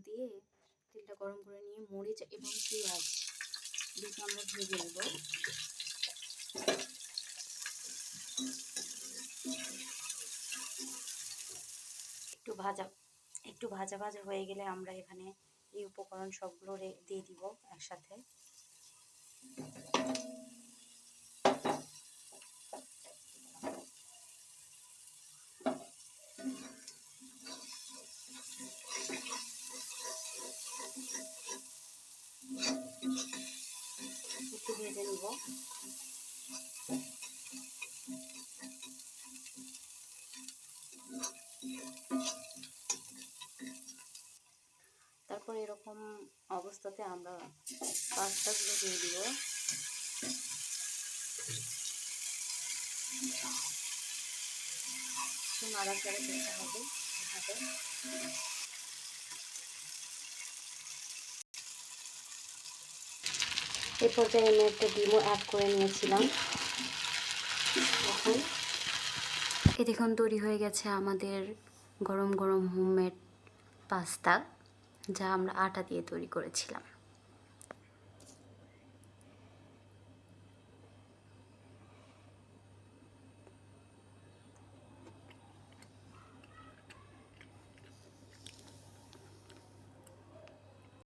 দিয়ে তেলটা গরম করে নিয়ে মরিচ এবং পেঁয়াজ দিয়ে আমরা ভেজে নেব। একটু ভাজা ভাজা হয়ে গেলে আমরা এখানে এই উপকরণ সবগুলো দিয়ে দিব একসাথে। একটু ভেজে নিব। তারপর এরকম অবস্থাতে আমরা পাস্তাগুলো দিয়ে দিব। একটু নাড়াচাড়া করতে হবে এভাবে। এই পর্যায়ে আমি একটা ডিমও অ্যাড করে নিয়েছিলাম। দেখুন তৈরি হয়ে গেছে আমাদের গরম গরম হোমমেড পাস্তা, যা আমরা আটা দিয়ে তৈরি করেছিলাম।